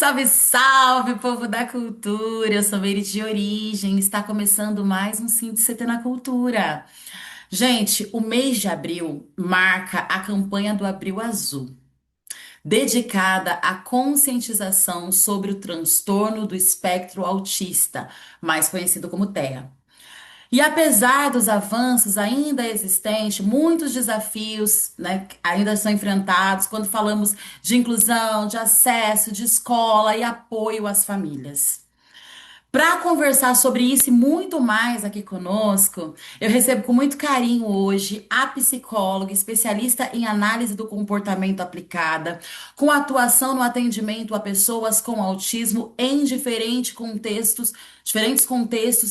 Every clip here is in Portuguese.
Salve, salve, povo da cultura! Eu sou Meire de Origem. Está começando mais um CT na Cultura. Gente, o mês de abril marca a campanha do Abril Azul, dedicada à conscientização sobre o transtorno do espectro autista, mais conhecido como TEA. E apesar dos avanços ainda existentes, muitos desafios, né, ainda são enfrentados quando falamos de inclusão, de acesso, de escola e apoio às famílias. Para conversar sobre isso e muito mais aqui conosco, eu recebo com muito carinho hoje a psicóloga, especialista em análise do comportamento aplicada, com atuação no atendimento a pessoas com autismo em diferentes contextos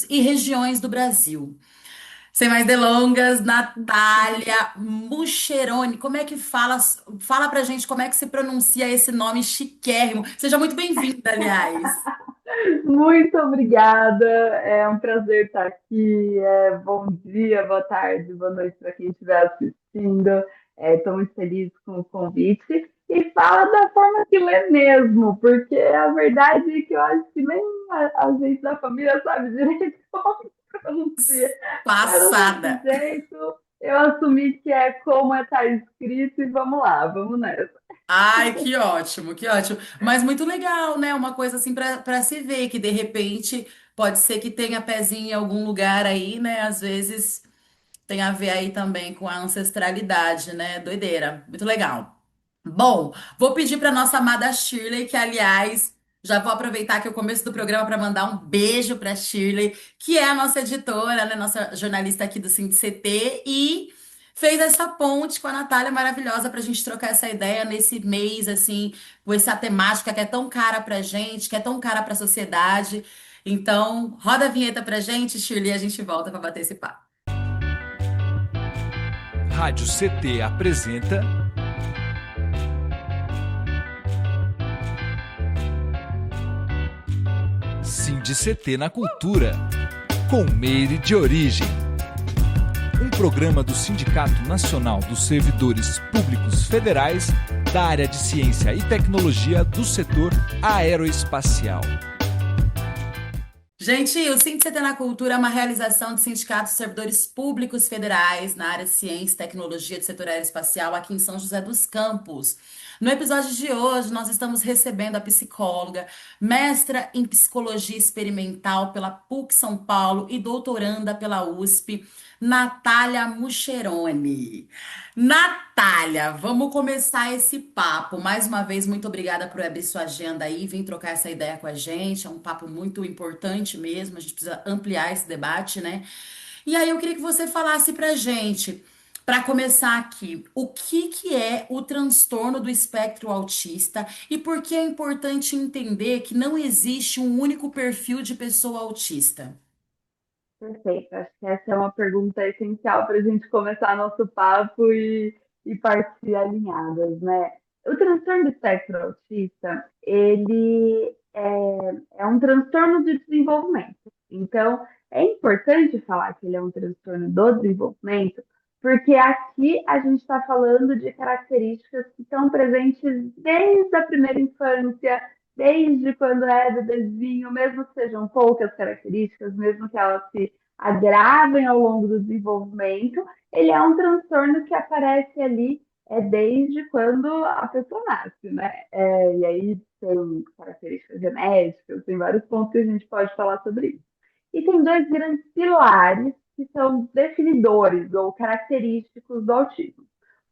e regiões do Brasil. Sem mais delongas, Natália Mucheroni, como é que fala? Fala pra gente como é que se pronuncia esse nome chiquérrimo. Seja muito bem-vinda, aliás. Muito obrigada, é um prazer estar aqui. Bom dia, boa tarde, boa noite para quem estiver assistindo. Estou muito feliz com o convite. E fala da forma que lê mesmo, porque a verdade é que eu acho que nem a gente da família sabe direito como pronuncia. Mas do mesmo Passada. jeito, eu assumi que é como está escrito e vamos lá, vamos nessa. Ai, que ótimo, que ótimo. Mas muito legal, né? Uma coisa assim para se ver, que de repente pode ser que tenha pezinho em algum lugar aí, né? Às vezes tem a ver aí também com a ancestralidade, né? Doideira. Muito legal. Bom, vou pedir para nossa amada Shirley, que aliás, já vou aproveitar aqui o começo do programa para mandar um beijo para Shirley, que é a nossa editora, né, nossa jornalista aqui do CT e fez essa ponte com a Natália maravilhosa para a gente trocar essa ideia nesse mês, assim, com essa temática que é tão cara para gente, que é tão cara para a sociedade. Então, roda a vinheta para gente, Shirley, e a gente volta para bater esse papo. Rádio CT apresenta CT na Cultura, com Meire de Origem. Um programa do Sindicato Nacional dos Servidores Públicos Federais da área de Ciência e Tecnologia do setor aeroespacial. Gente, o CT na Cultura é uma realização do Sindicato de Servidores Públicos Federais na área de Ciência e Tecnologia do setor aeroespacial aqui em São José dos Campos. No episódio de hoje, nós estamos recebendo a psicóloga, mestra em Psicologia Experimental pela PUC São Paulo e doutoranda pela USP, Natália Mucheroni. Natália, vamos começar esse papo. Mais uma vez, muito obrigada por abrir sua agenda aí, vir trocar essa ideia com a gente. É um papo muito importante mesmo. A gente precisa ampliar esse debate, né? E aí eu queria que você falasse pra gente, para começar aqui, o que que é o transtorno do espectro autista e por que é importante entender que não existe um único perfil de pessoa autista? Perfeito, acho que essa é uma pergunta essencial para a gente começar nosso papo e partir alinhadas, né? O transtorno do espectro autista, ele é um transtorno de desenvolvimento. Então, é importante falar que ele é um transtorno do desenvolvimento, porque aqui a gente está falando de características que estão presentes desde a primeira infância, desde quando é bebezinho, mesmo que sejam poucas características, mesmo que elas se agravem ao longo do desenvolvimento, ele é um transtorno que aparece ali desde quando a pessoa nasce, né? E aí tem características genéticas, tem vários pontos que a gente pode falar sobre isso. E tem dois grandes pilares que são definidores ou característicos do autismo.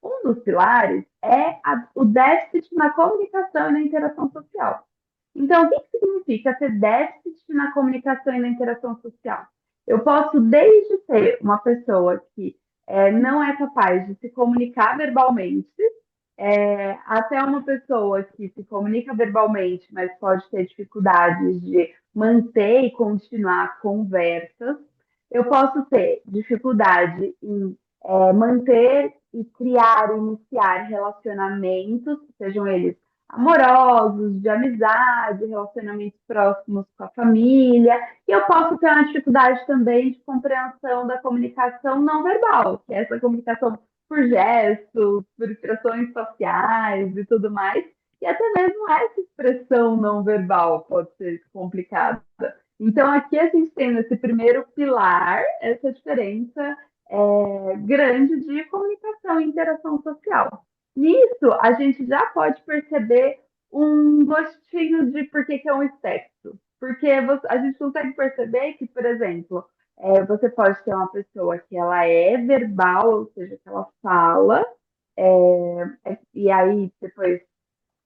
Um dos pilares é o déficit na comunicação e na interação social. Então, o que que significa ter déficit na comunicação e na interação social? Eu posso, desde ser uma pessoa que não é capaz de se comunicar verbalmente, até uma pessoa que se comunica verbalmente, mas pode ter dificuldades de manter e continuar conversas. Eu posso ter dificuldade em manter e criar, iniciar relacionamentos, sejam eles amorosos, de amizade, relacionamentos próximos com a família. E eu posso ter uma dificuldade também de compreensão da comunicação não verbal, que é essa comunicação por gestos, por expressões faciais e tudo mais. e até mesmo essa expressão não verbal pode ser complicada. Então, aqui a gente tem nesse primeiro pilar essa diferença grande de comunicação e interação social. Nisso, a gente já pode perceber um gostinho de por que que é um espectro. Porque a gente consegue perceber que, por exemplo, você pode ter uma pessoa que ela é verbal, ou seja, que ela fala, e aí depois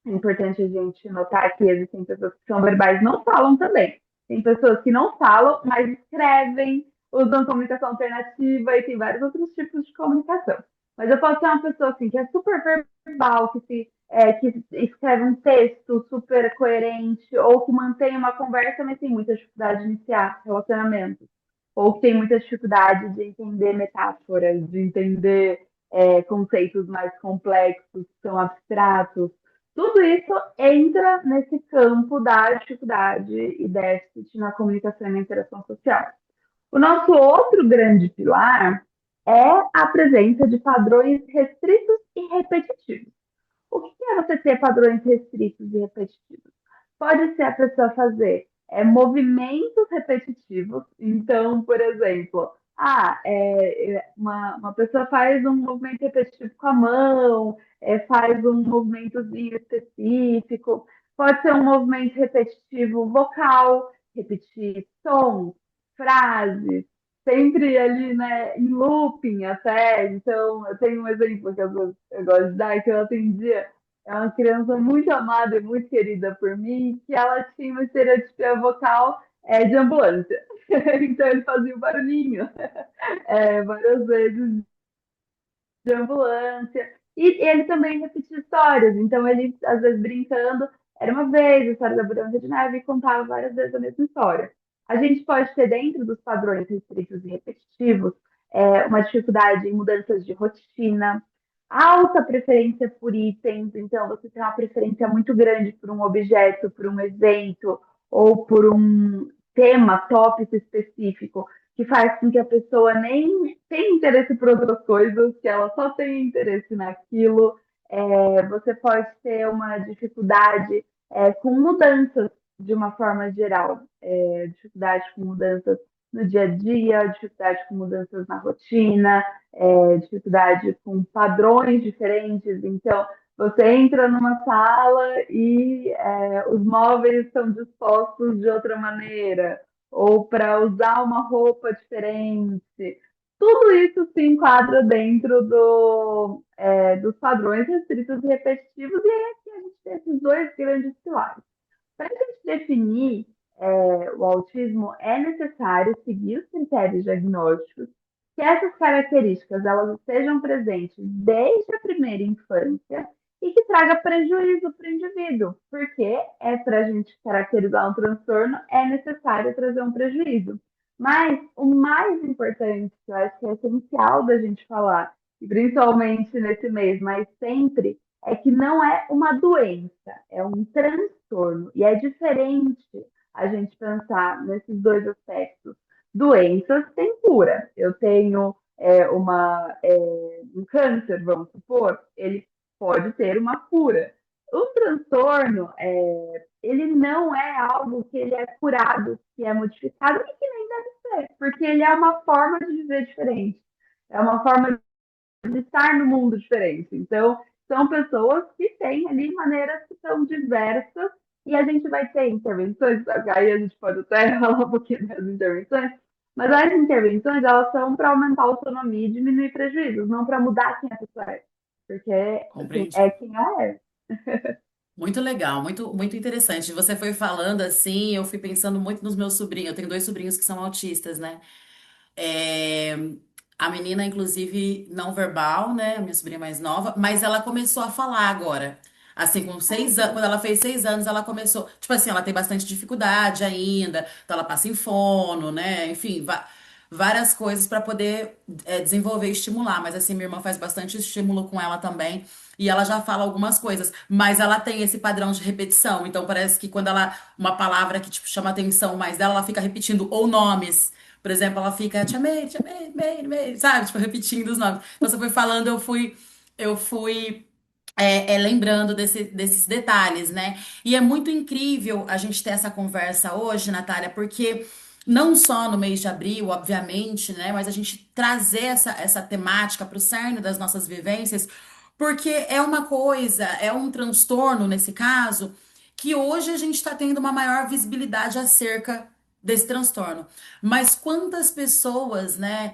é importante a gente notar que existem pessoas que são verbais e não falam também. Tem pessoas que não falam, mas escrevem, usam comunicação alternativa e tem vários outros tipos de comunicação. Mas eu posso ser uma pessoa assim que é super verbal, que escreve um texto super coerente, ou que mantém uma conversa, mas tem muita dificuldade de iniciar relacionamentos, ou que tem muita dificuldade de entender metáforas, de entender conceitos mais complexos, que são abstratos. Tudo isso entra nesse campo da dificuldade e déficit na comunicação e na interação social. O nosso outro grande pilar é a presença de padrões restritos e repetitivos. O que é você ter padrões restritos e repetitivos? Pode ser a pessoa fazer movimentos repetitivos. Então, por exemplo, uma pessoa faz um movimento repetitivo com a mão, faz um movimentozinho específico. Pode ser um movimento repetitivo vocal, repetir sons, frases, sempre ali, né, em looping até. Então, eu tenho um exemplo que eu gosto de dar, que eu atendia uma criança muito amada e muito querida por mim, que ela tinha uma estereotipia vocal de ambulância. Então, ele fazia o barulhinho várias vezes de ambulância. E ele também repetia histórias. Então, ele, às vezes, brincando, era uma vez a história da Branca de Neve e contava várias vezes a mesma história. A gente pode ter, dentro dos padrões restritos e repetitivos, uma dificuldade em mudanças de rotina, alta preferência por itens. Então, você tem uma preferência muito grande por um objeto, por um evento ou por um tema, tópico específico que faz com que a pessoa nem tenha interesse por outras coisas, que ela só tenha interesse naquilo. Você pode ter uma dificuldade com mudanças de uma forma geral, dificuldade com mudanças no dia a dia, dificuldade com mudanças na rotina, dificuldade com padrões diferentes. Então, você entra numa sala e os móveis estão dispostos de outra maneira, ou para usar uma roupa diferente. Tudo isso se enquadra dentro dos padrões restritos e repetitivos, e aí aqui a gente tem esses dois grandes pilares. Para a gente definir o autismo, é necessário seguir os critérios diagnósticos, que essas características elas estejam presentes desde a primeira infância e que traga prejuízo para o indivíduo, porque para a gente caracterizar um transtorno é necessário trazer um prejuízo. Mas o mais importante, que eu acho que é essencial da gente falar, e principalmente nesse mês, mas sempre, é que não é uma doença, é um transtorno. E é diferente a gente pensar nesses dois aspectos. Doenças têm cura. Eu tenho um câncer, vamos supor, ele pode ter uma cura. O transtorno, ele não é algo que ele é curado, que é modificado e que nem deve ser, porque ele é uma forma de viver diferente, é uma forma de estar no mundo diferente. Então, são pessoas que têm ali maneiras que são diversas e a gente vai ter intervenções, aí a gente pode até falar um pouquinho das intervenções, mas as intervenções, elas são para aumentar a autonomia e diminuir prejuízos, não para mudar quem a pessoa é, porque assim, Compreendi. é quem ela é. Muito legal, muito, muito interessante. Você foi falando assim, eu fui pensando muito nos meus sobrinhos. Eu tenho dois sobrinhos que são autistas, né? É, a menina, inclusive, não verbal, né? A minha sobrinha mais nova, mas ela começou a falar agora. Assim, com Ah, 6 anos, quando ela fez 6 anos, ela começou. Tipo assim, ela tem bastante dificuldade ainda, então ela passa em fono, né? Enfim, várias coisas para poder desenvolver e estimular. Mas assim, minha irmã faz bastante estímulo com ela também. E ela já fala algumas coisas, mas ela tem esse padrão de repetição. Então parece que quando ela, uma palavra que tipo chama a atenção mais dela, ela fica repetindo ou nomes. Por exemplo, ela fica, te amei, sabe? Tipo, repetindo os nomes. Então, você foi falando, eu fui lembrando desses detalhes, né? E é muito incrível a gente ter essa conversa hoje, Natália, porque não só no mês de abril, obviamente, né? Mas a gente trazer essa temática para o cerne das nossas vivências, porque é uma coisa, é um transtorno, nesse caso, que hoje a gente está tendo uma maior visibilidade acerca desse transtorno. Mas quantas pessoas, né?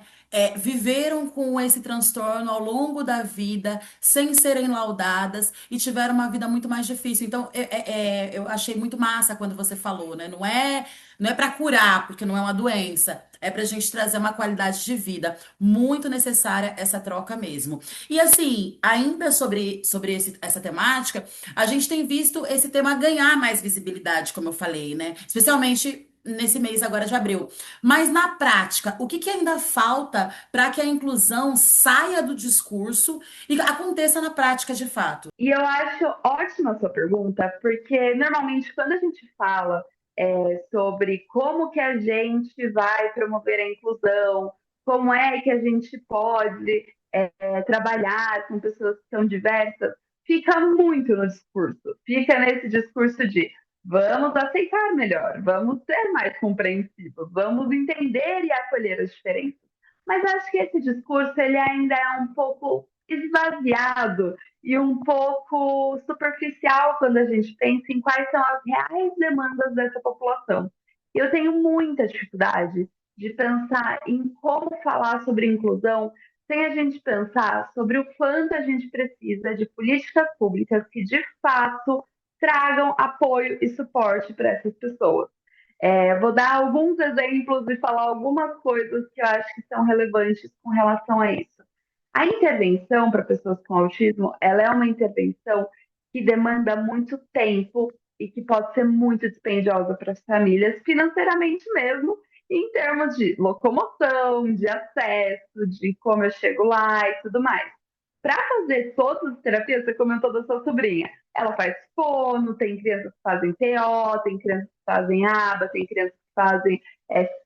Viveram com esse transtorno ao longo da vida, sem serem laudadas e tiveram uma vida muito mais difícil. Então, eu achei muito massa quando você falou, né? Não é para curar, porque não é uma doença. É para a gente trazer uma qualidade de vida muito necessária essa troca mesmo. E assim, ainda sobre essa temática, a gente tem visto esse tema ganhar mais visibilidade, como eu falei, né? Especialmente nesse mês agora de abril. Mas na prática, o que que ainda falta para que a inclusão saia do discurso e aconteça na prática de fato? E eu acho ótima a sua pergunta, porque normalmente quando a gente fala sobre como que a gente vai promover a inclusão, como é que a gente pode trabalhar com pessoas que são diversas, fica muito no discurso, fica nesse discurso de vamos aceitar melhor, vamos ser mais compreensivos, vamos entender e acolher as diferenças. Mas acho que esse discurso ele ainda é um pouco esvaziado e um pouco superficial quando a gente pensa em quais são as reais demandas dessa população. Eu tenho muita dificuldade de pensar em como falar sobre inclusão sem a gente pensar sobre o quanto a gente precisa de políticas públicas que, de fato, tragam apoio e suporte para essas pessoas. Vou dar alguns exemplos e falar algumas coisas que eu acho que são relevantes com relação a isso. A intervenção para pessoas com autismo, ela é uma intervenção que demanda muito tempo e que pode ser muito dispendiosa para as famílias, financeiramente mesmo, em termos de locomoção, de acesso, de como eu chego lá e tudo mais. Para fazer todas as terapias, você comentou da sua sobrinha. Ela faz fono, tem crianças que fazem TO, tem crianças que fazem aba, tem crianças que fazem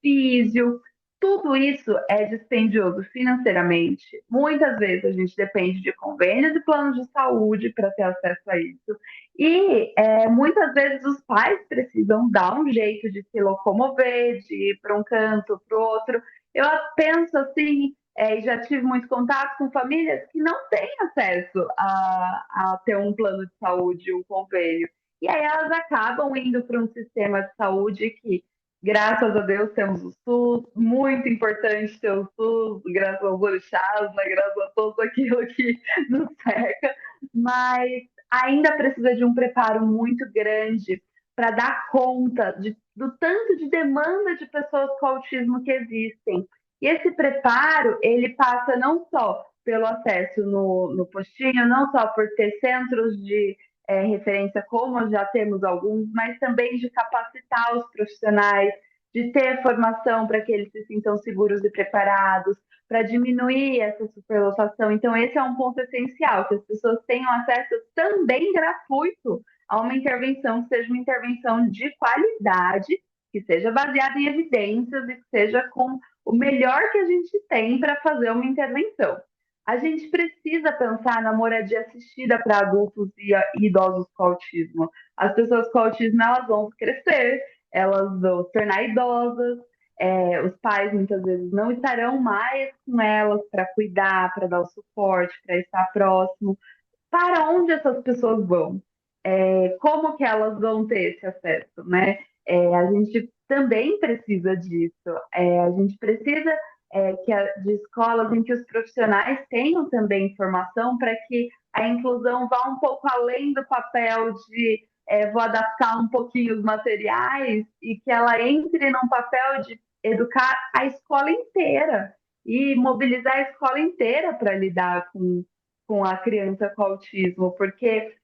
físio. Tudo isso é dispendioso financeiramente. Muitas vezes a gente depende de convênios e planos de saúde para ter acesso a isso. E muitas vezes os pais precisam dar um jeito de se locomover, de ir para um canto, para o outro. Eu penso assim, e já tive muito contato com famílias que não têm acesso a ter um plano de saúde, um convênio. E aí elas acabam indo para um sistema de saúde que, graças a Deus, temos o SUS, muito importante ter o SUS, graças aos orixás, né, graças a tudo aquilo que nos cerca, mas ainda precisa de um preparo muito grande para dar conta do tanto de demanda de pessoas com autismo que existem. E esse preparo, ele passa não só pelo acesso no postinho, não só por ter centros de referência, como já temos alguns, mas também de capacitar os profissionais, de ter formação para que eles se sintam seguros e preparados, para diminuir essa superlotação. Então, esse é um ponto essencial, que as pessoas tenham acesso também gratuito a uma intervenção que seja uma intervenção de qualidade, que seja baseada em evidências e que seja com o melhor que a gente tem para fazer uma intervenção. A gente precisa pensar na moradia assistida para adultos e idosos com autismo. As pessoas com autismo elas vão crescer, elas vão se tornar idosas, os pais muitas vezes não estarão mais com elas para cuidar, para dar o suporte, para estar próximo. Para onde essas pessoas vão? Como que elas vão ter esse acesso, né? A gente também precisa disso. A gente precisa de escolas em que os profissionais tenham também formação para que a inclusão vá um pouco além do papel de vou adaptar um pouquinho os materiais e que ela entre num papel de educar a escola inteira e mobilizar a escola inteira para lidar com a criança com autismo, porque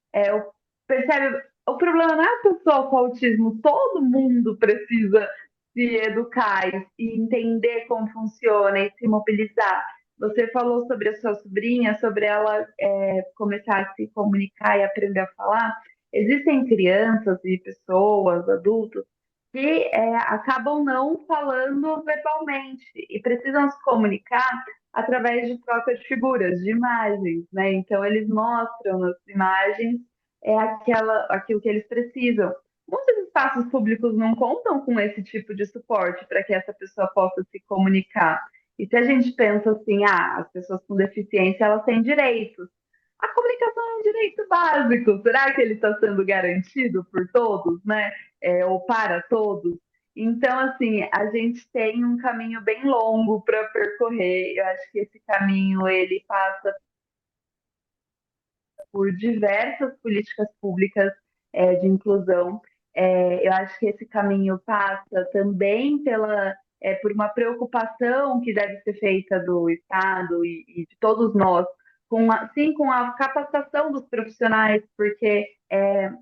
percebe, o problema não é a pessoa com autismo, todo mundo precisa se educar e entender como funciona e se mobilizar. Você falou sobre a sua sobrinha, sobre ela começar a se comunicar e aprender a falar. Existem crianças e pessoas, adultos, que acabam não falando verbalmente e precisam se comunicar através de troca de figuras, de imagens, né? Então, eles mostram nas imagens aquilo que eles precisam. Muitos espaços públicos não contam com esse tipo de suporte para que essa pessoa possa se comunicar. E se a gente pensa assim, as pessoas com deficiência, elas têm direitos. A comunicação é um direito básico. Será que ele está sendo garantido por todos, né? Ou para todos? Então, assim, a gente tem um caminho bem longo para percorrer. Eu acho que esse caminho ele passa por diversas políticas públicas de inclusão. Eu acho que esse caminho passa também por uma preocupação que deve ser feita do Estado e de todos nós, com a capacitação dos profissionais, porque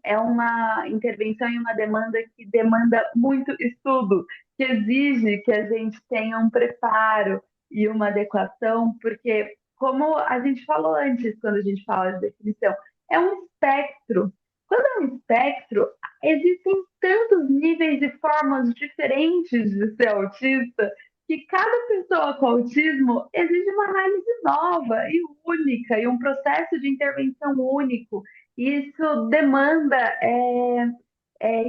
é uma intervenção e uma demanda que demanda muito estudo, que exige que a gente tenha um preparo e uma adequação, porque como a gente falou antes, quando a gente fala de definição, é um espectro. Quando é um espectro, existem tantos níveis e formas diferentes de ser autista que cada pessoa com autismo exige uma análise nova e única, e um processo de intervenção único. Isso demanda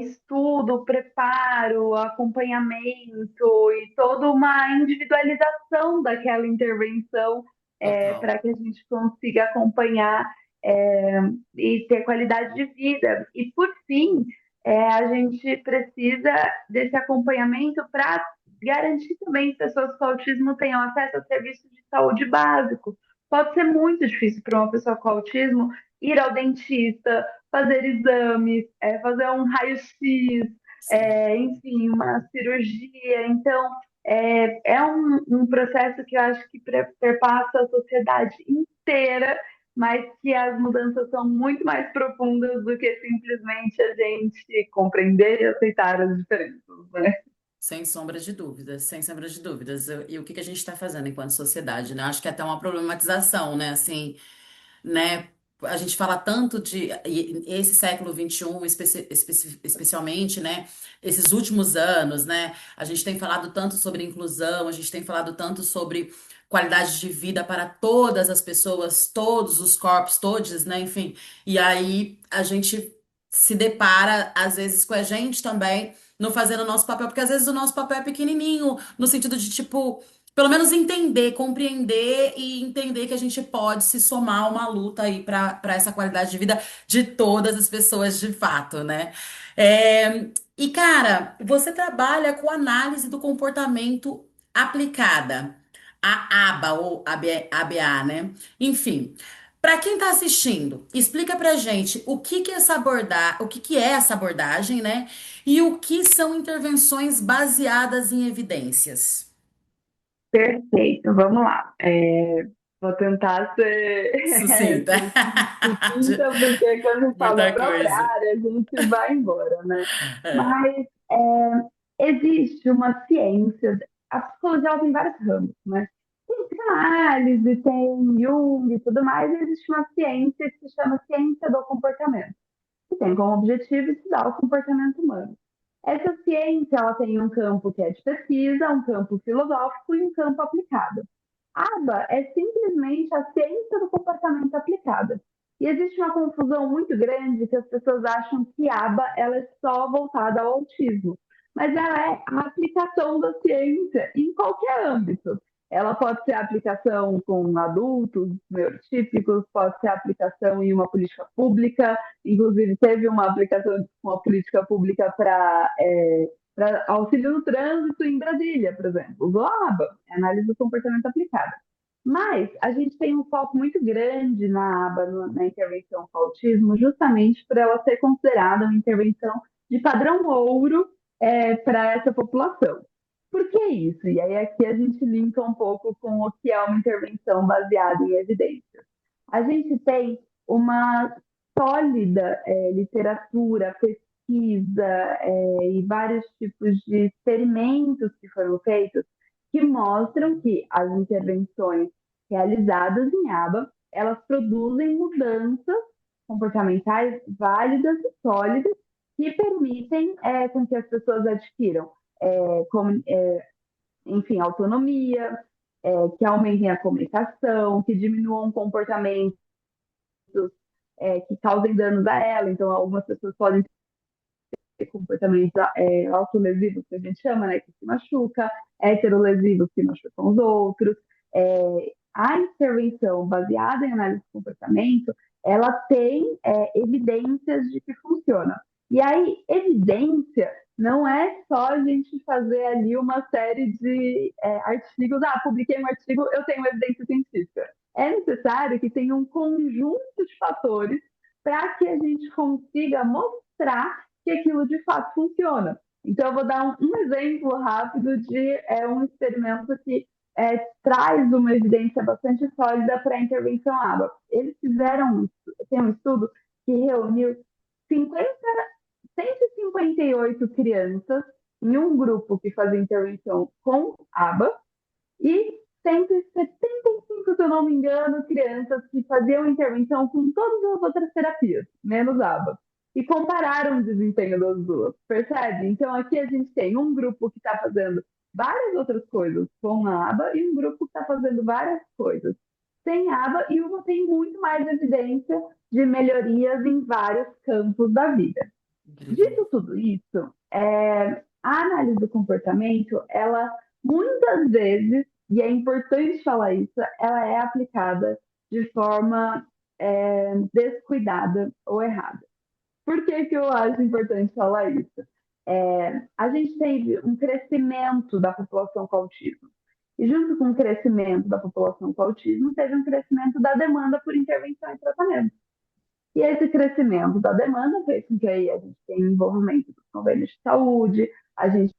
estudo, preparo, acompanhamento e toda uma individualização daquela intervenção Total. para que a gente consiga acompanhar e ter qualidade de vida. E, por fim, a gente precisa desse acompanhamento para garantir também que pessoas com autismo tenham acesso a serviços de saúde básicos. Pode ser muito difícil para uma pessoa com autismo ir ao dentista, fazer exames, fazer um raio-x, Sim. enfim, uma cirurgia. Então, é um processo que eu acho que perpassa a sociedade inteira, mas que as mudanças são muito mais profundas do que simplesmente a gente compreender e aceitar as diferenças, né? Sem sombra de dúvidas, sem sombra de dúvidas. E o que que a gente está fazendo enquanto sociedade, né? Acho que é até uma problematização, né? Assim, né? A gente fala tanto e esse século XXI, especialmente, né? Esses últimos anos, né? A gente tem falado tanto sobre inclusão, a gente tem falado tanto sobre qualidade de vida para todas as pessoas, todos os corpos, todos, né? Enfim, e aí a gente se depara, às vezes, com a gente também não fazendo o nosso papel, porque às vezes o nosso papel é pequenininho, no sentido de, tipo, pelo menos entender, compreender e entender que a gente pode se somar a uma luta aí para essa qualidade de vida de todas as pessoas de fato, né? E cara, você trabalha com análise do comportamento aplicada, a ABA ou ABA, né? Enfim, para quem está assistindo, explica pra gente o que que é essa abordagem, né? E o que são intervenções baseadas em evidências. Perfeito, vamos lá. Vou tentar ser, Sucinta. ser De sucinta, porque quando a gente fala da muita própria coisa. área, a gente vai embora, né? É. Mas existe uma ciência, a psicologia ela tem vários ramos, né? Tem psicanálise, tem Jung e tudo mais, e existe uma ciência que se chama ciência do comportamento, que tem como objetivo estudar o comportamento humano. Essa ciência ela tem um campo que é de pesquisa, um campo filosófico e um campo aplicado. ABA é simplesmente a ciência do comportamento aplicada. E existe uma confusão muito grande que as pessoas acham que ABA ela é só voltada ao autismo, mas ela é a aplicação da ciência em qualquer âmbito. Ela pode ser aplicação com adultos neurotípicos, pode ser aplicação em uma política pública, inclusive teve uma aplicação de uma política pública para auxílio no trânsito em Brasília, por exemplo. Usou a ABA, análise do comportamento aplicado. Mas a gente tem um foco muito grande na aba, na intervenção com autismo, justamente por ela ser considerada uma intervenção de padrão ouro para essa população. Por que isso? E aí aqui a gente linka um pouco com o que é uma intervenção baseada em evidências. A gente tem uma sólida literatura, pesquisa e vários tipos de experimentos que foram feitos que mostram que as intervenções realizadas em aba, elas produzem mudanças comportamentais válidas e sólidas que permitem com que as pessoas adquiram, enfim, autonomia, que aumentem a comunicação, que diminuam comportamentos que causem danos a ela. Então, algumas pessoas podem ter comportamentos autolesivos, que a gente chama, né, que se machuca, heterolesivos, que machucam os outros. A intervenção baseada em análise de comportamento, ela tem evidências de que funciona. E aí, evidência não é só a gente fazer ali uma série de artigos, publiquei um artigo, eu tenho evidência científica. É necessário que tenha um conjunto de fatores para que a gente consiga mostrar que aquilo de fato funciona. Então, eu vou dar um exemplo rápido de um experimento que traz uma evidência bastante sólida para a intervenção ABA. Eles tem um estudo que reuniu 158 crianças em um grupo que fazia intervenção com ABA e 175, se eu não me engano, crianças que faziam intervenção com todas as outras terapias, menos ABA. E compararam o desempenho das duas, percebe? Então, aqui a gente tem um grupo que está fazendo várias outras coisas com a aba e um grupo que está fazendo várias coisas sem aba e uma tem muito mais evidência de melhorias em vários campos da vida. Incrível. Dito tudo isso, a análise do comportamento, ela muitas vezes, e é importante falar isso, ela é aplicada de forma descuidada ou errada. Por que, que eu acho importante falar isso? A gente teve um crescimento da população com autismo. E junto com o crescimento da população com autismo, teve um crescimento da demanda por intervenção e tratamento. E esse crescimento da demanda fez com que aí a gente tenha envolvimento dos convênios de saúde, a gente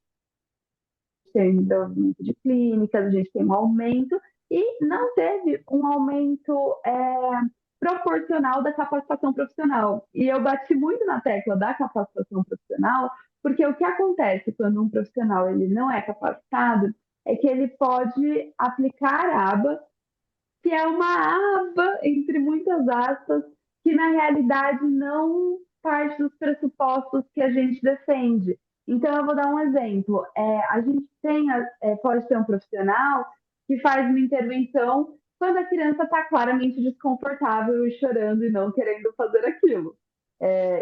tem desenvolvimento de clínicas, a gente tem um aumento, e não teve um aumento proporcional da capacitação profissional. E eu bati muito na tecla da capacitação profissional, porque o que acontece quando um profissional ele não é capacitado é que ele pode aplicar a aba, que é uma aba, entre muitas aspas, que na realidade não parte dos pressupostos que a gente defende. Então, eu vou dar um exemplo. A gente pode ter um profissional que faz uma intervenção quando a criança está claramente desconfortável e chorando e não querendo fazer aquilo.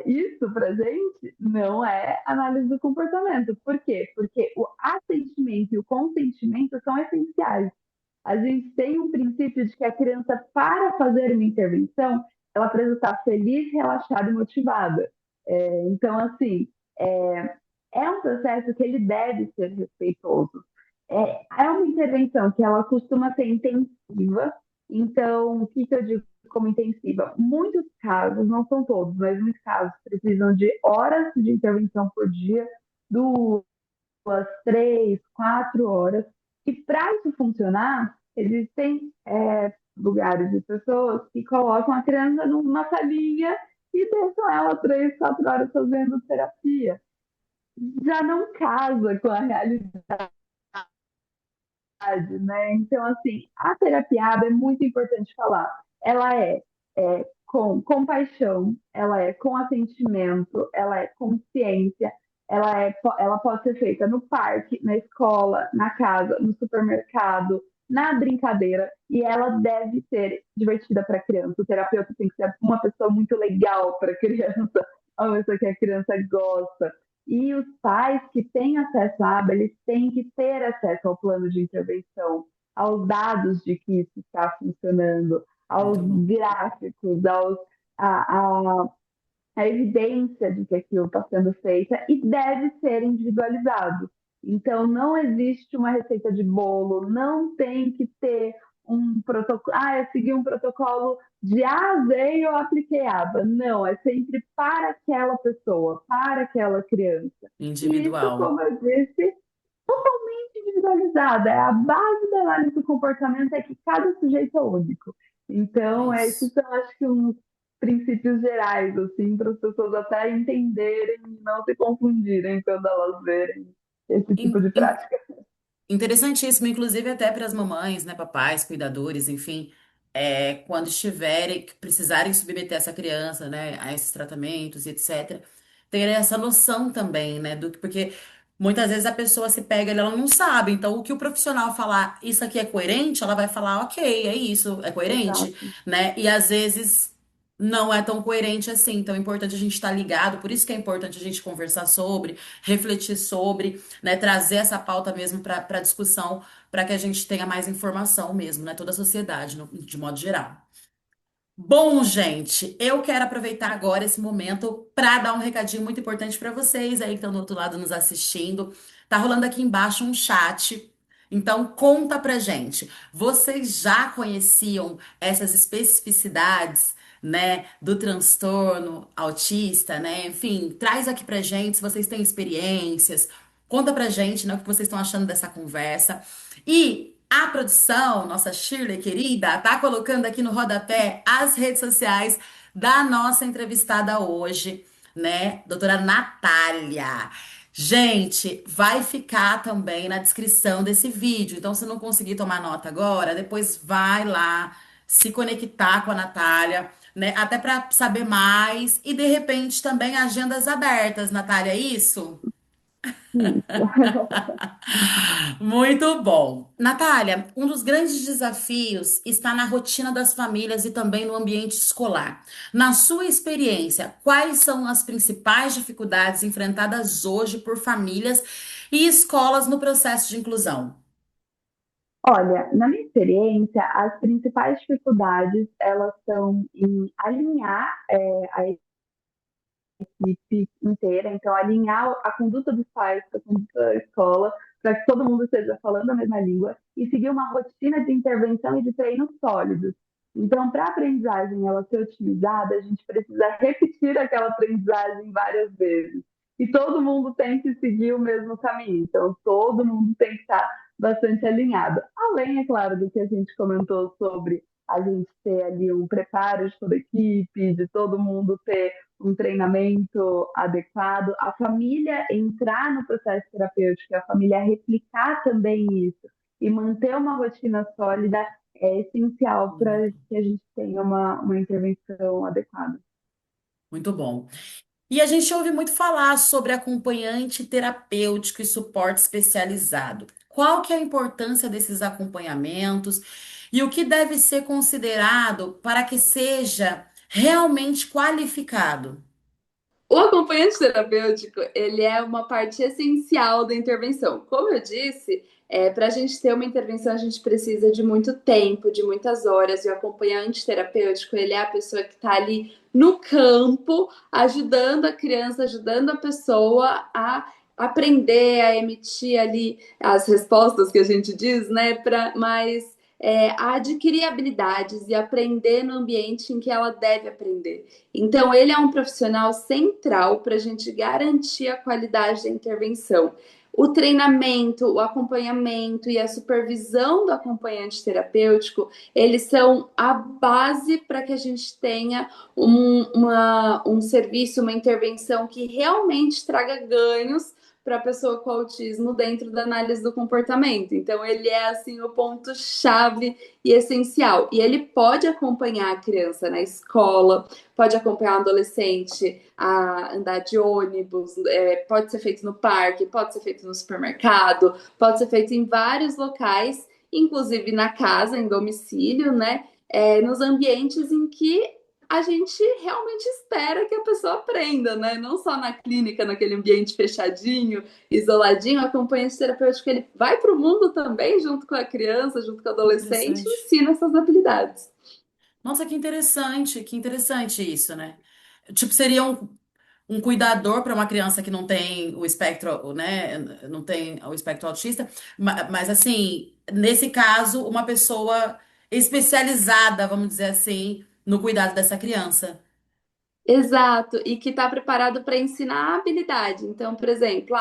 Isso, para a gente, não é análise do comportamento. Por quê? Porque o assentimento e o consentimento são essenciais. A gente tem um princípio de que a criança, para fazer uma intervenção, ela precisa estar feliz, relaxada e motivada. Então, assim, é um processo que ele deve ser respeitoso. É uma intervenção que ela costuma ser intensiva. Então, o que eu digo como intensiva? Muitos casos, não são todos, mas muitos casos precisam de horas de intervenção por dia, 2, 3, 4 horas. E para isso funcionar, existem lugares e pessoas que colocam a criança numa salinha e deixam ela 3, 4 horas fazendo terapia. Já não casa com a realidade, né? Então, assim, a terapiada é muito importante falar. Ela é com compaixão, ela é com atendimento, ela é com ciência, ela pode ser feita no parque, na escola, na casa, no supermercado, na brincadeira, e ela deve ser divertida para a criança. O terapeuta tem que ser uma pessoa muito legal para a criança, uma pessoa que a criança gosta. E os pais que têm acesso à aba, eles têm que ter acesso ao plano de intervenção, aos dados de que isso está funcionando, aos Muito bom. gráficos, a evidência de que aquilo está sendo feita e deve ser individualizado. Então, não existe uma receita de bolo, não tem que ter um protocolo. Eu segui um protocolo de A a Z e eu apliquei aba. Não, é sempre para aquela pessoa, para aquela criança. E isso, Individual. como eu disse, totalmente individualizada. É a base da análise do comportamento é que cada sujeito é único. É Então, esses isso. são, acho que, uns princípios gerais, assim, para as pessoas até entenderem e não se confundirem quando elas verem esse tipo de In- in- prática. Interessantíssimo, inclusive até para as mamães, né, papais, cuidadores, enfim, quando estiverem, que precisarem submeter essa criança, né, a esses tratamentos, e etc., ter essa noção também, né, porque muitas vezes a pessoa se pega, ela não sabe. Então, o que o profissional falar, isso aqui é coerente, ela vai falar, ok, é isso, é coerente, Exato. né? E às vezes não é tão coerente assim. Então, é importante a gente estar ligado. Por isso que é importante a gente conversar sobre, refletir sobre, né? Trazer essa pauta mesmo para discussão, para que a gente tenha mais informação mesmo, né? Toda a sociedade, de modo geral. Bom, gente, eu quero aproveitar agora esse momento para dar um recadinho muito importante para vocês aí que estão do outro lado nos assistindo. Tá rolando aqui embaixo um chat. Então, conta pra gente. Vocês já conheciam essas especificidades, né, do transtorno autista, né? Enfim, traz aqui pra gente se vocês têm experiências. Conta pra gente, né, o que vocês estão achando dessa conversa. E a produção, nossa Shirley querida, tá colocando aqui no rodapé as redes sociais da nossa entrevistada hoje, né? Doutora Natália. Gente, vai ficar também na descrição desse vídeo. Então, se não conseguir tomar nota agora, depois vai lá se conectar com a Natália, né? Até para saber mais e de repente também agendas abertas, Natália, é isso? Isso. Muito bom. Natália, um dos grandes desafios está na rotina das famílias e também no ambiente escolar. Na sua experiência, quais são as principais dificuldades enfrentadas hoje por famílias e escolas no processo de inclusão? Olha, na minha experiência, as principais dificuldades elas são em alinhar a equipe inteira, então alinhar a conduta dos pais com a conduta da escola, para que todo mundo esteja falando a mesma língua e seguir uma rotina de intervenção e de treinos sólidos. Então, para a aprendizagem ela ser otimizada, a gente precisa repetir aquela aprendizagem várias vezes. E todo mundo tem que seguir o mesmo caminho. Então, todo mundo tem que estar bastante alinhado. Além, é claro, do que a gente comentou sobre a gente ter ali um preparo de toda a equipe, de todo mundo ter um treinamento adequado, a família entrar no processo terapêutico, a família replicar também isso e manter uma rotina sólida é essencial para que a gente tenha uma intervenção adequada. Muito bom. E a gente ouve muito falar sobre acompanhante terapêutico e suporte especializado. Qual que é a importância desses acompanhamentos e o que deve ser considerado para que seja realmente qualificado? O acompanhante terapêutico, ele é uma parte essencial da intervenção. Como eu disse, para a gente ter uma intervenção, a gente precisa de muito tempo, de muitas horas. E o acompanhante terapêutico, ele é a pessoa que está ali no campo, ajudando a criança, ajudando a pessoa a aprender, a emitir ali as respostas que a gente diz, né? A adquirir habilidades e aprender no ambiente em que ela deve aprender. Então, ele é um profissional central para a gente garantir a qualidade da intervenção. O treinamento, o acompanhamento e a supervisão do acompanhante terapêutico, eles são a base para que a gente tenha um serviço, uma intervenção que realmente traga ganhos para a pessoa com autismo dentro da análise do comportamento. Então, ele é assim o ponto-chave e essencial. E ele pode acompanhar a criança na escola, pode acompanhar o adolescente a andar de ônibus, pode ser feito no parque, pode ser feito no supermercado, pode ser feito em vários locais, inclusive na casa, em domicílio, né? Nos ambientes em que a gente realmente espera que a pessoa aprenda, né? Não só na clínica, naquele ambiente fechadinho, isoladinho, o acompanhante terapêutico ele vai para o mundo também, junto com a criança, junto com o adolescente, e Interessante. ensina essas habilidades. Nossa, que interessante isso, né? Tipo, seria um cuidador para uma criança que não tem o espectro, né? Não tem o espectro autista, mas assim, nesse caso, uma pessoa especializada, vamos dizer assim, no cuidado dessa criança. Exato, e que está preparado para ensinar a habilidade. Então, por exemplo,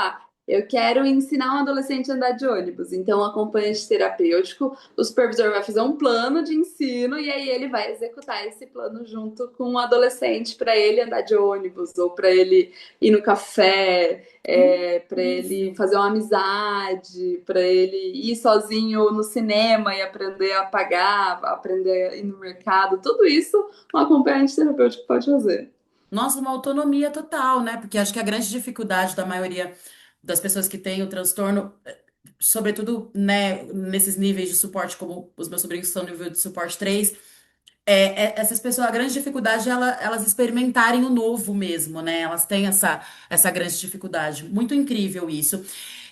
eu quero ensinar um adolescente a andar de ônibus. Então, o acompanhante terapêutico, o supervisor vai fazer um plano de ensino e aí ele vai executar esse plano junto com o adolescente para ele andar de ônibus ou para ele ir no café, para ele Isso. fazer uma amizade, para ele ir sozinho no cinema e aprender a pagar, aprender a ir no mercado. Tudo isso um acompanhante terapêutico pode fazer. Nossa, uma autonomia total, né? Porque acho que a grande dificuldade da maioria das pessoas que têm o transtorno, sobretudo, né, nesses níveis de suporte, como os meus sobrinhos que são no nível de suporte 3, essas pessoas, a grande dificuldade é elas experimentarem o novo mesmo, né? Elas têm essa grande dificuldade. Muito incrível isso.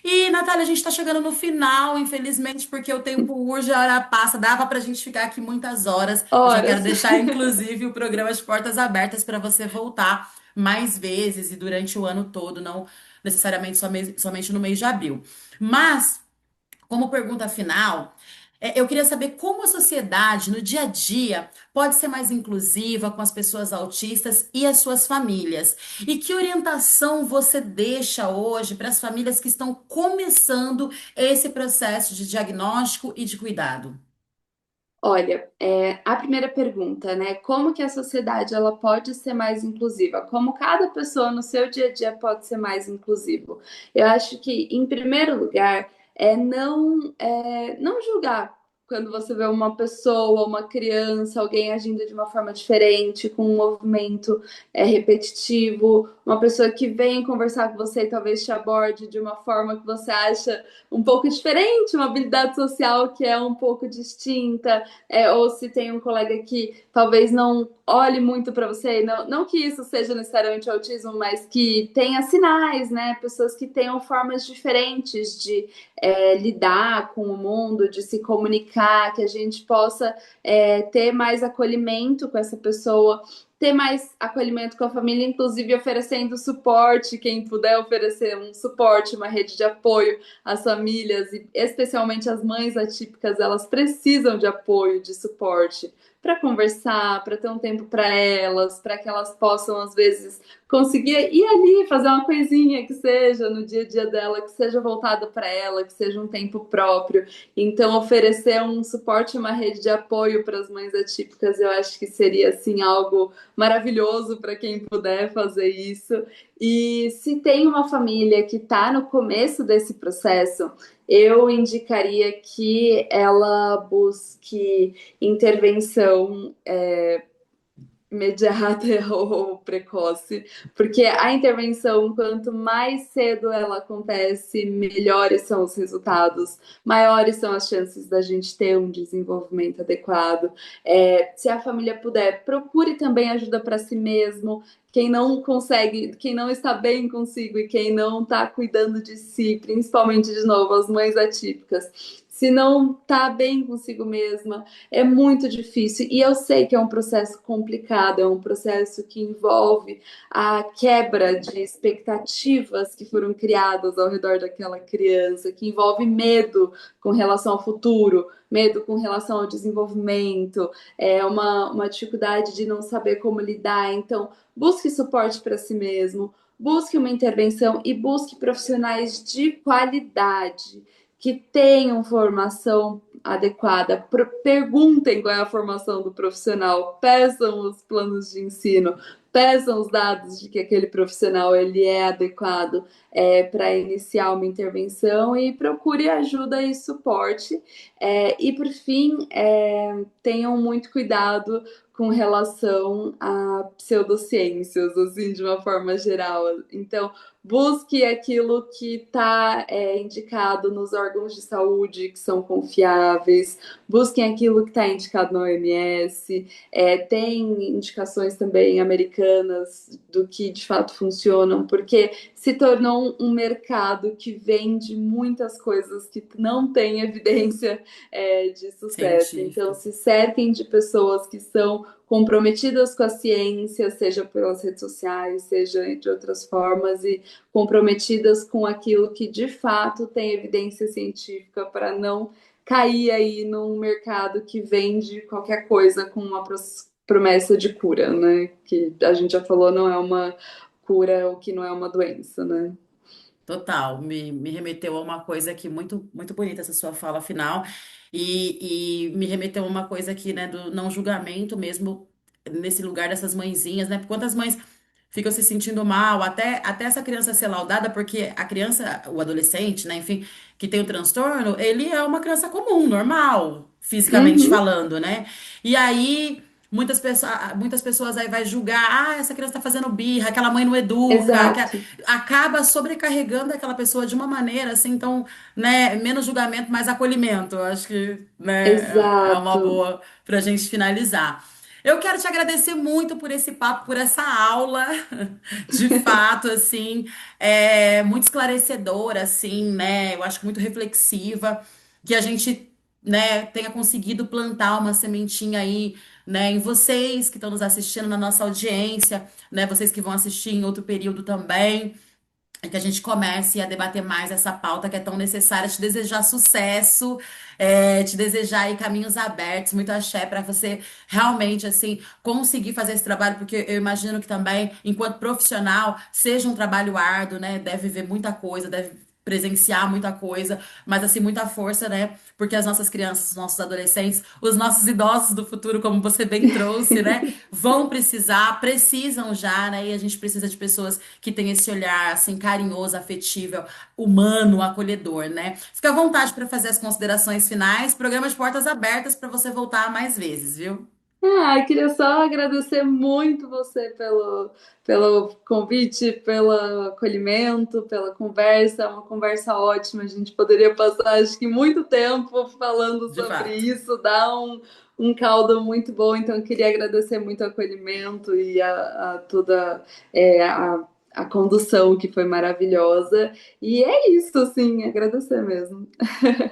E, Natália, a gente está chegando no final, infelizmente, porque o tempo urge, a hora passa. Dava para a gente ficar aqui muitas horas. Eu já quero Horas. deixar, inclusive, o programa de portas abertas para você voltar mais vezes e durante o ano todo, não necessariamente somente no mês de abril. Mas. Como pergunta final, eu queria saber como a sociedade, no dia a dia, pode ser mais inclusiva com as pessoas autistas e as suas famílias. E que orientação você deixa hoje para as famílias que estão começando esse processo de diagnóstico e de cuidado? Olha, a primeira pergunta, né? Como que a sociedade ela pode ser mais inclusiva? Como cada pessoa no seu dia a dia pode ser mais inclusivo? Eu acho que, em primeiro lugar, não julgar quando você vê uma pessoa, uma criança, alguém agindo de uma forma diferente, com um movimento repetitivo, uma pessoa que vem conversar com você e talvez te aborde de uma forma que você acha um pouco diferente, uma habilidade social que é um pouco distinta, ou se tem um colega que talvez não olhe muito para você, não que isso seja necessariamente autismo, mas que tenha sinais, né? Pessoas que tenham formas diferentes de lidar com o mundo, de se comunicar, que a gente possa ter mais acolhimento com essa pessoa, ter mais acolhimento com a família, inclusive oferecendo suporte, quem puder oferecer um suporte, uma rede de apoio às famílias, e especialmente as mães atípicas, elas precisam de apoio, de suporte para conversar, para ter um tempo para elas, para que elas possam, às vezes, conseguir ir ali, fazer uma coisinha que seja no dia a dia dela, que seja voltada para ela, que seja um tempo próprio. Então, oferecer um suporte, uma rede de apoio para as mães atípicas, eu acho que seria, assim, algo maravilhoso para quem puder fazer isso. E se tem uma família que está no começo desse processo, eu indicaria que ela busque intervenção imediata ou precoce, porque a intervenção, quanto mais cedo ela acontece, melhores são os resultados, maiores são as chances da gente ter um desenvolvimento adequado. Se a família puder, procure também ajuda para si mesmo. Quem não consegue, quem não está bem consigo e quem não está cuidando de si, principalmente, de novo, as mães atípicas, se não está bem consigo mesma, é muito difícil. E eu sei que é um processo complicado, é um processo que envolve a quebra de expectativas que foram criadas ao redor daquela criança, que envolve medo com relação ao futuro, medo com relação ao desenvolvimento, uma dificuldade de não saber como lidar. Então, busque suporte para si mesmo, busque uma intervenção e busque profissionais de qualidade que tenham formação adequada. Perguntem qual é a formação do profissional, peçam os planos de ensino, peçam os dados de que aquele profissional ele é adequado para iniciar uma intervenção e procure ajuda e suporte. E por fim, tenham muito cuidado com relação a pseudociências, assim, de uma forma geral. Então, busque aquilo que está indicado nos órgãos de saúde que são confiáveis, busquem aquilo que está indicado na OMS, tem indicações também americanas do que de fato funcionam, porque se tornou um mercado que vende muitas coisas que não têm evidência de sucesso. Então, Científica. se cerquem de pessoas que são comprometidas com a ciência, seja pelas redes sociais, seja de outras formas, e comprometidas com aquilo que de fato tem evidência científica para não cair aí num mercado que vende qualquer coisa com uma promessa de cura, né? Que a gente já falou, não é uma cura, o que não é uma doença, né? Total, me remeteu a uma coisa aqui muito, muito bonita essa sua fala final, e me remeteu a uma coisa aqui, né, do não julgamento mesmo, nesse lugar dessas mãezinhas, né? Porque quantas mães ficam se sentindo mal, até essa criança ser laudada, porque a criança, o adolescente, né, enfim, que tem o transtorno, ele é uma criança comum, normal, fisicamente Uhum. falando, né? E aí. muitas pessoas aí vai julgar, essa criança está fazendo birra, aquela mãe não educa, Exato, acaba sobrecarregando aquela pessoa de uma maneira assim, então, né, menos julgamento, mais acolhimento. Eu acho que, né, é uma exato. boa para a gente finalizar. Eu quero te agradecer muito por esse papo, por essa aula, de fato, assim, muito esclarecedora, assim, né? Eu acho que muito reflexiva, que a gente, né, tenha conseguido plantar uma sementinha aí, né, em vocês que estão nos assistindo, na nossa audiência, né, vocês que vão assistir em outro período também que a gente comece a debater mais essa pauta que é tão necessária. Te desejar sucesso, te desejar aí caminhos abertos, muito axé para você realmente assim conseguir fazer esse trabalho, porque eu imagino que também, enquanto profissional, seja um trabalho árduo, né? Deve ver muita coisa, deve presenciar muita coisa, mas assim, muita força, né? Porque as nossas crianças, os nossos adolescentes, os nossos idosos do futuro, como você bem trouxe, né? Vão precisar, precisam já, né? E a gente precisa de pessoas que têm esse olhar, assim, carinhoso, afetivo, humano, acolhedor, né? Fica à vontade para fazer as considerações finais. Programa de portas abertas para você voltar mais vezes, viu? Queria só agradecer muito você pelo convite, pelo acolhimento, pela conversa, é uma conversa ótima. A gente poderia passar, acho que, muito tempo falando De sobre fato. isso, dá um caldo muito bom. Então, eu queria agradecer muito o acolhimento e a toda a condução que foi maravilhosa. E é isso, assim, agradecer mesmo.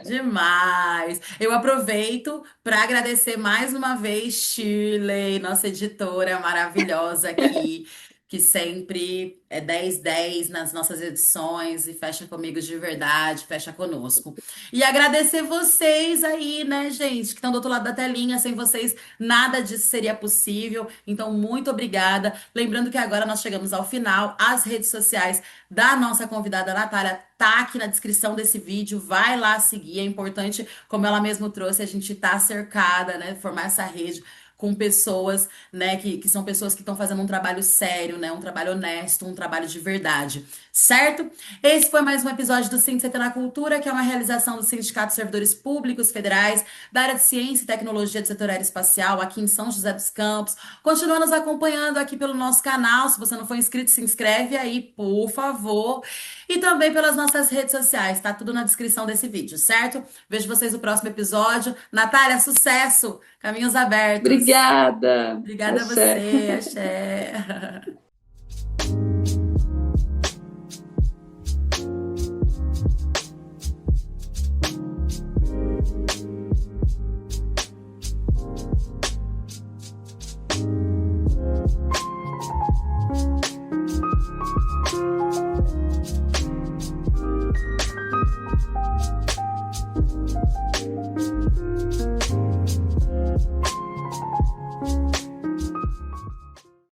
Demais! Eu aproveito para agradecer mais uma vez Shirley, nossa editora maravilhosa aqui, que sempre é 10/10 nas nossas edições e fecha comigo de verdade, fecha conosco. E agradecer vocês aí, né, gente, que estão do outro lado da telinha. Sem vocês, nada disso seria possível. Então, muito obrigada. Lembrando que agora nós chegamos ao final. As redes sociais da nossa convidada Natália tá aqui na descrição desse vídeo. Vai lá seguir. É importante, como ela mesmo trouxe, a gente tá cercada, né? Formar essa rede com pessoas, né, que são pessoas que estão fazendo um trabalho sério, né, um trabalho honesto, um trabalho de verdade, certo? Esse foi mais um episódio do Sindicato na Cultura, que é uma realização do Sindicato de Servidores Públicos Federais, da área de Ciência e Tecnologia do Setor Aeroespacial, aqui em São José dos Campos. Continua nos acompanhando aqui pelo nosso canal. Se você não for inscrito, se inscreve aí, por favor. E também pelas nossas redes sociais, tá tudo na descrição desse vídeo, certo? Vejo vocês no próximo episódio. Natália, sucesso! Caminhos abertos. Obrigada! Obrigada a Axé. você, Axé.